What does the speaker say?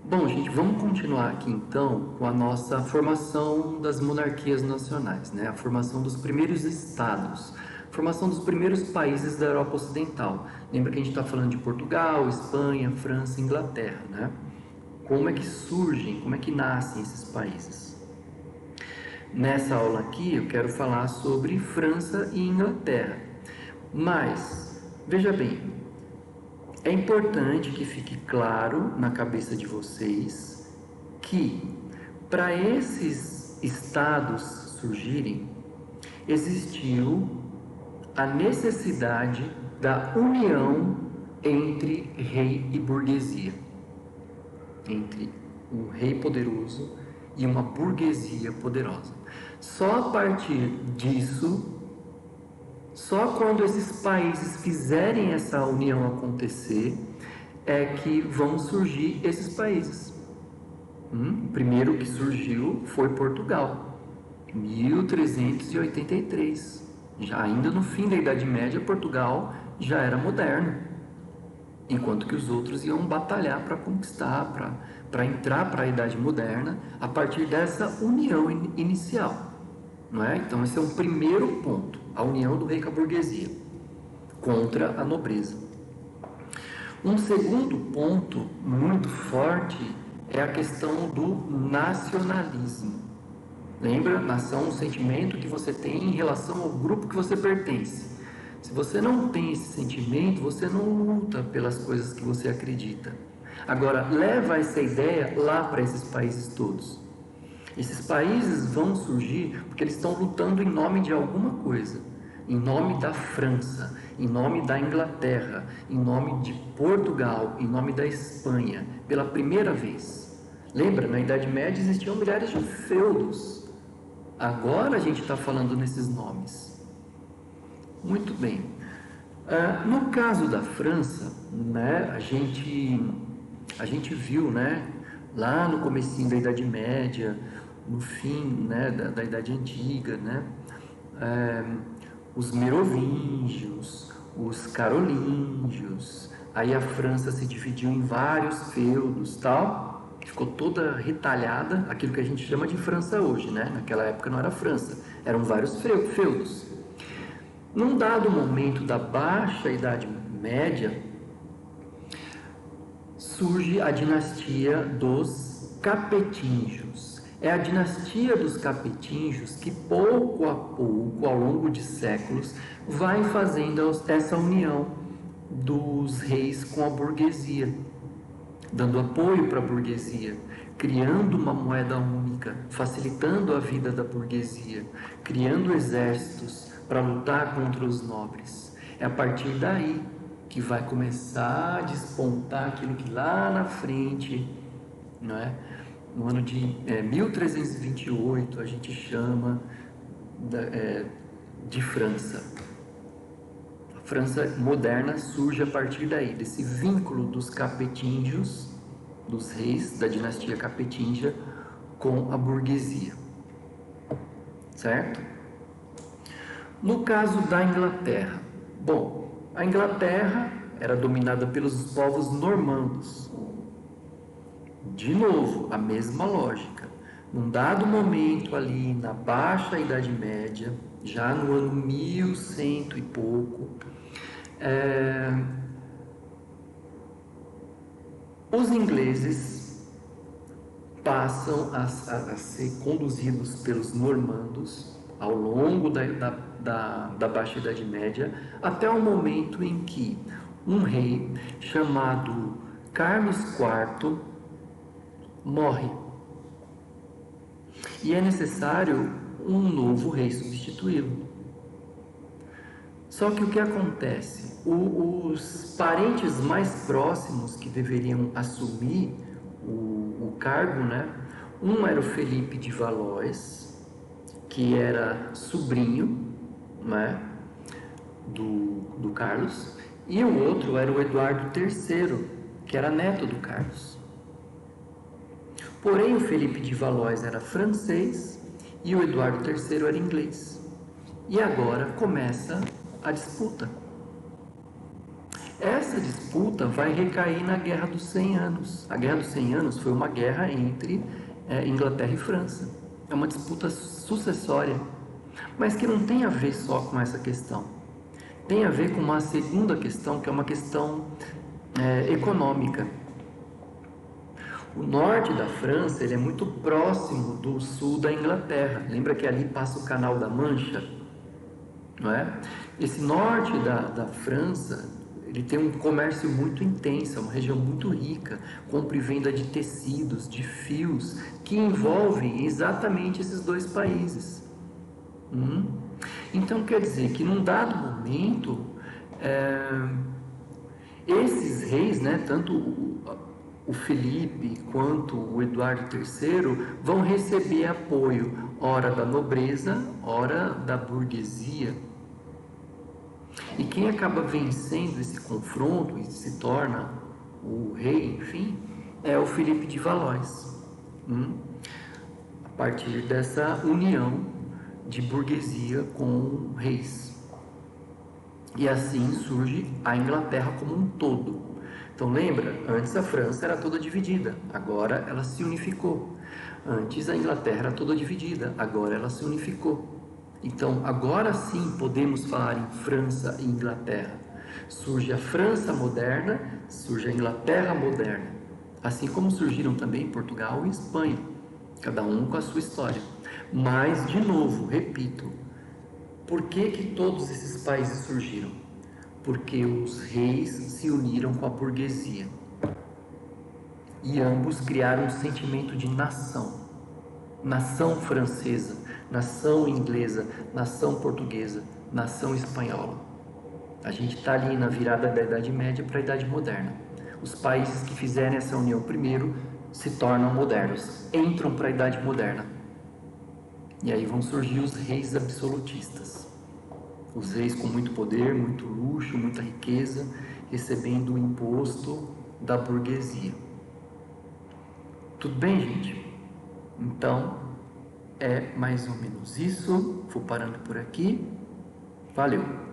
Bom, gente, vamos continuar aqui então com a nossa formação das monarquias nacionais, né? A formação dos primeiros estados, formação dos primeiros países da Europa Ocidental. Lembra que a gente está falando de Portugal, Espanha, França, Inglaterra, né? Como é que surgem, como é que nascem esses países? Nessa aula aqui eu quero falar sobre França e Inglaterra, mas veja bem, é importante que fique claro na cabeça de vocês que para esses estados surgirem, existiu a necessidade da união entre rei e burguesia, entre um rei poderoso e uma burguesia poderosa. Só a partir disso, só quando esses países fizerem essa união acontecer, é que vão surgir esses países. O primeiro que surgiu foi Portugal, 1383. Já ainda no fim da Idade Média, Portugal já era moderno, enquanto que os outros iam batalhar para conquistar, para entrar para a Idade Moderna, a partir dessa união inicial. Não é? Então esse é um primeiro ponto, a união do rei com a burguesia contra a nobreza. Um segundo ponto muito forte é a questão do nacionalismo. Lembra? Nação é um sentimento que você tem em relação ao grupo que você pertence. Se você não tem esse sentimento, você não luta pelas coisas que você acredita. Agora, leva essa ideia lá para esses países todos. Esses países vão surgir porque eles estão lutando em nome de alguma coisa. Em nome da França, em nome da Inglaterra, em nome de Portugal, em nome da Espanha, pela primeira vez. Lembra, na Idade Média existiam milhares de feudos. Agora a gente está falando nesses nomes. Muito bem. No caso da França, né, a gente viu, né, lá no comecinho da Idade Média, no fim, né, da Idade Antiga, né, os merovingios, os carolíngios, aí a França se dividiu em vários feudos, tal, ficou toda retalhada, aquilo que a gente chama de França hoje, né? Naquela época não era França, eram vários feudos. Num dado momento da Baixa Idade Média, surge a dinastia dos Capetingios. É a dinastia dos Capetingios que pouco a pouco, ao longo de séculos, vai fazendo essa união dos reis com a burguesia, dando apoio para a burguesia, criando uma moeda única, facilitando a vida da burguesia, criando exércitos para lutar contra os nobres. É a partir daí que vai começar a despontar aquilo que lá na frente, não é? No ano de 1328 a gente chama de França. A França moderna surge a partir daí, desse vínculo dos capetingios, dos reis da dinastia capetingia, com a burguesia. Certo? No caso da Inglaterra, bom, a Inglaterra era dominada pelos povos normandos. De novo, a mesma lógica. Num dado momento ali na Baixa Idade Média, já no ano 1100 e pouco, os ingleses passam a ser conduzidos pelos normandos ao longo da Baixa Idade Média, até o momento em que um rei chamado Carlos IV morre. E é necessário um novo rei substituí-lo. Só que o que acontece? Os parentes mais próximos que deveriam assumir o cargo, né? Um era o Felipe de Valois, que era sobrinho, né, do Carlos, e o outro era o Eduardo III, que era neto do Carlos. Porém, o Felipe de Valois era francês e o Eduardo III era inglês. E agora começa a disputa. Essa disputa vai recair na Guerra dos 100 Anos. A Guerra dos 100 Anos foi uma guerra entre Inglaterra e França. É uma disputa sucessória, mas que não tem a ver só com essa questão. Tem a ver com uma segunda questão, que é uma questão econômica. O norte da França ele é muito próximo do sul da Inglaterra. Lembra que ali passa o Canal da Mancha? Não é? Esse norte da França ele tem um comércio muito intenso, é uma região muito rica, compra e venda de tecidos, de fios, que envolvem exatamente esses dois países. Então quer dizer que num dado momento, esses reis, né, tanto o Felipe quanto o Eduardo III, vão receber apoio, ora da nobreza, ora da burguesia. E quem acaba vencendo esse confronto e se torna o rei, enfim, é o Felipe de Valois. A partir dessa união de burguesia com reis. E assim surge a Inglaterra como um todo. Então lembra, antes a França era toda dividida, agora ela se unificou. Antes a Inglaterra era toda dividida, agora ela se unificou. Então agora sim podemos falar em França e Inglaterra. Surge a França moderna, surge a Inglaterra moderna. Assim como surgiram também Portugal e Espanha, cada um com a sua história. Mas, de novo, repito, por que todos esses países surgiram? Porque os reis se uniram com a burguesia. E ambos criaram um sentimento de nação. Nação francesa, nação inglesa, nação portuguesa, nação espanhola. A gente está ali na virada da Idade Média para a Idade Moderna. Os países que fizerem essa união primeiro se tornam modernos, entram para a Idade Moderna. E aí vão surgir os reis absolutistas. Os reis com muito poder, muito luxo, muita riqueza, recebendo o imposto da burguesia. Tudo bem, gente? Então, é mais ou menos isso. Vou parando por aqui. Valeu!